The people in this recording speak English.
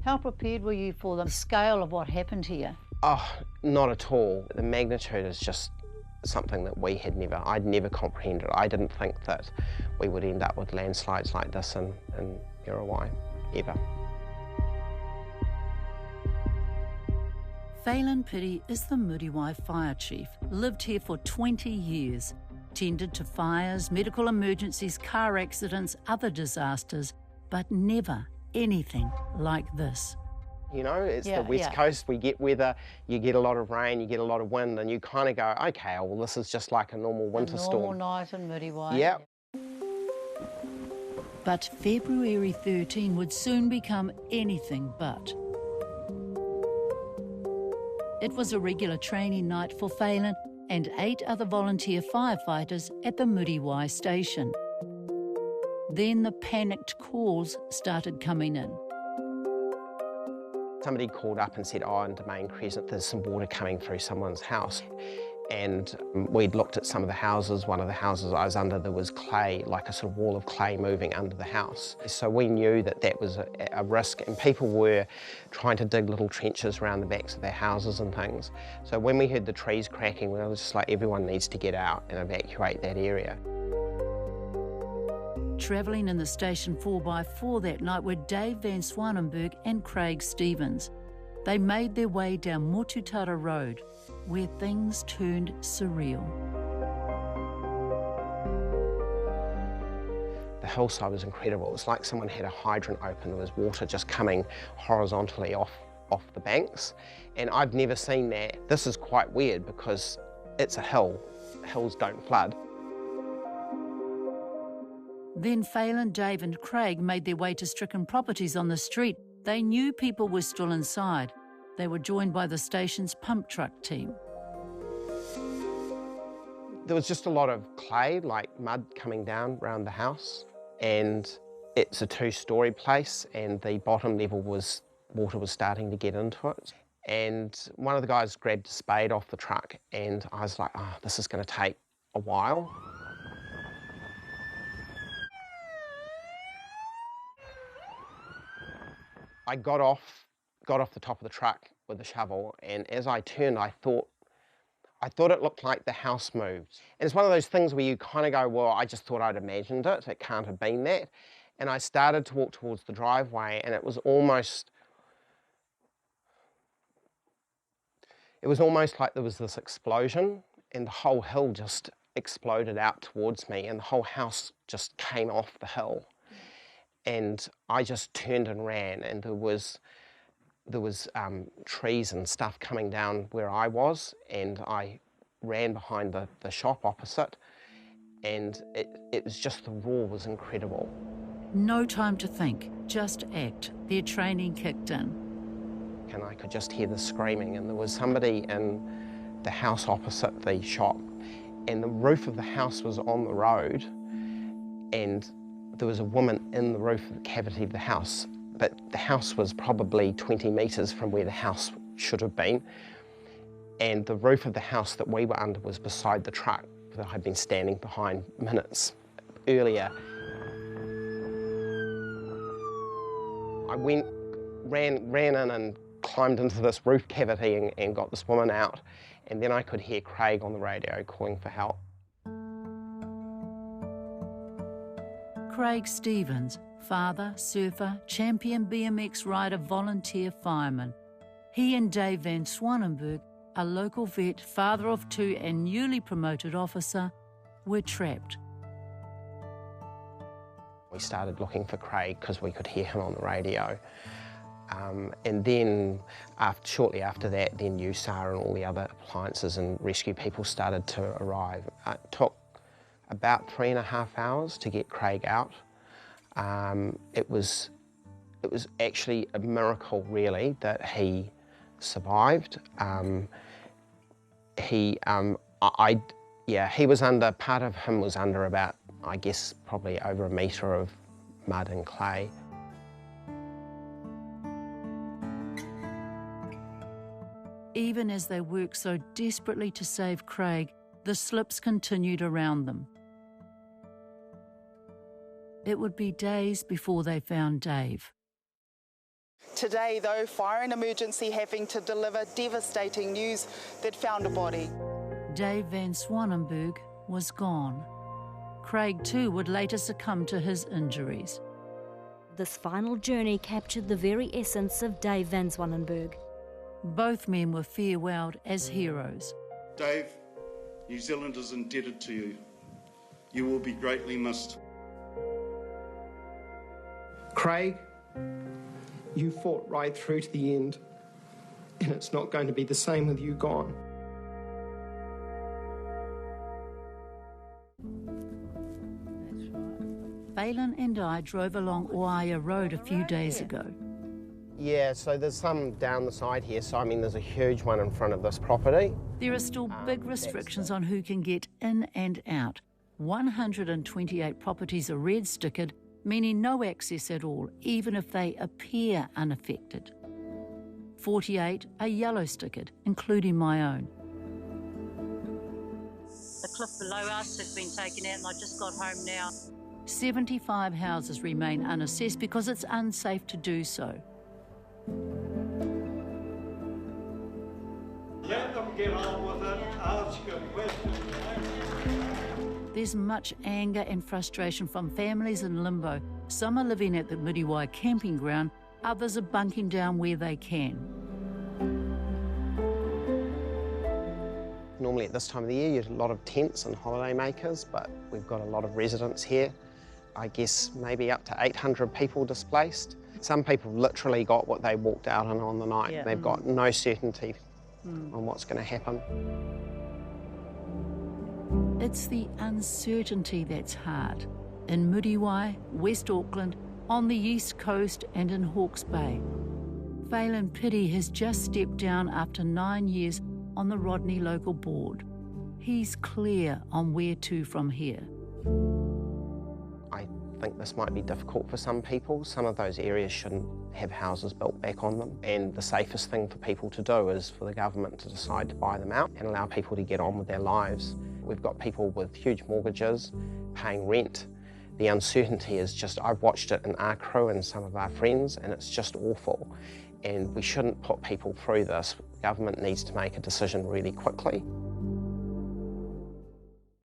How prepared were you for the scale of what happened here? Oh, not at all. The magnitude is just something that I'd never comprehended. I didn't think that we would end up with landslides like this in Muriwai, ever. Phelan Pirrie is the Muriwai fire chief, lived here for 20 years, tended to fires, medical emergencies, car accidents, other disasters, but never anything like this. You know, it's the West Coast, we get weather, you get a lot of rain, you get a lot of wind, and you kind of go, okay, well, this is just like a normal winter storm. A normal night in Muriwai. Yeah. But February 13 would soon become anything but. It was a regular training night for Phelan and 8 other volunteer firefighters at the Muriwai station. Then the panicked calls started coming in. Somebody called up and said, oh, in Domain Crescent, there's some water coming through someone's house. And we'd looked at some of the houses. One of the houses I was under, there was clay, like a sort of wall of clay moving under the house. So we knew that that was a risk, and people were trying to dig little trenches around the backs of their houses and things. So when we heard the trees cracking, we were just like, everyone needs to get out and evacuate that area. Travelling in the station 4x4 that night were Dave van Zwanenberg and Craig Stevens. They made their way down Motutara Road, where things turned surreal. The hillside was incredible. It was like someone had a hydrant open. There was water just coming horizontally off the banks. And I've never seen that. This is quite weird because it's a hill. Hills don't flood. Then Phelan, Dave and Craig made their way to stricken properties on the street. They knew people were still inside. They were joined by the station's pump truck team. There was just a lot of clay, like mud, coming down around the house. And it's a 2-storey place, and the bottom level water was starting to get into it. And one of the guys grabbed a spade off the truck, and I was like, oh, this is going to take a while. I got off the top of the truck with the shovel, and as I turned, I thought it looked like the house moved. And it's one of those things where you kind of go, well, I just thought I'd imagined it. It can't have been that. And I started to walk towards the driveway, and it was almost like there was this explosion, and the whole hill just exploded out towards me, and the whole house just came off the hill. And I just turned and ran, and there was trees and stuff coming down where I was, and I ran behind the shop opposite, and it was just, the roar was incredible. No time to think, just act. Their training kicked in. And I could just hear the screaming, and there was somebody in the house opposite the shop, and the roof of the house was on the road, and there was a woman in the roof cavity of the house, but the house was probably 20 metres from where the house should have been, and the roof of the house that we were under was beside the truck that I'd been standing behind minutes earlier. I ran in and climbed into this roof cavity and got this woman out, and then I could hear Craig on the radio calling for help. Craig Stevens, father, surfer, champion BMX rider, volunteer fireman. He and Dave van Zwanenberg, a local vet, father of 2 and newly promoted officer, were trapped. We started looking for Craig because we could hear him on the radio. And then shortly after that, then USAR and all the other appliances and rescue people started to arrive. It took about 3.5 hours to get Craig out. It was actually a miracle, really, that he survived. He was under, part of him was under about, I guess, probably over 1 metre of mud and clay. Even as they worked so desperately to save Craig, the slips continued around them. It would be days before they found Dave. Today, though, fire and emergency having to deliver devastating news that found a body. Dave Van Zwanenberg was gone. Craig too would later succumb to his injuries. This final journey captured the very essence of Dave Van Zwanenberg. Both men were farewelled as heroes. Dave, New Zealand is indebted to you. You will be greatly missed. Craig, you fought right through to the end, and it's not going to be the same with you gone. Phelan and I drove along Muriwai Road a few days ago. Yeah, so there's some down the side here, so I mean there's a huge one in front of this property. There are still big restrictions on who can get in and out. 128 properties are red stickered, meaning no access at all, even if they appear unaffected. 48 are yellow stickered, including my own. The cliff below us has been taken out and I just got home now. 75 houses remain unassessed because it's unsafe to do so. Let them get on with it, ask a question. There's much anger and frustration from families in limbo. Some are living at the Muriwai camping ground, others are bunking down where they can. Normally at this time of the year, you have a lot of tents and holiday makers, but we've got a lot of residents here. I guess maybe up to 800 people displaced. Some people literally got what they walked out on the night. Yeah. They've got no certainty on what's going to happen. It's the uncertainty that's hard. In Muriwai, West Auckland, on the east coast and in Hawke's Bay. Phelan Pirrie has just stepped down after 9 years on the Rodney local board. He's clear on where to from here. I think this might be difficult for some people. Some of those areas shouldn't have houses built back on them, and the safest thing for people to do is for the government to decide to buy them out and allow people to get on with their lives. We've got people with huge mortgages paying rent. The uncertainty is just, I've watched it in our crew and some of our friends, and it's just awful. And we shouldn't put people through this. Government needs to make a decision really quickly.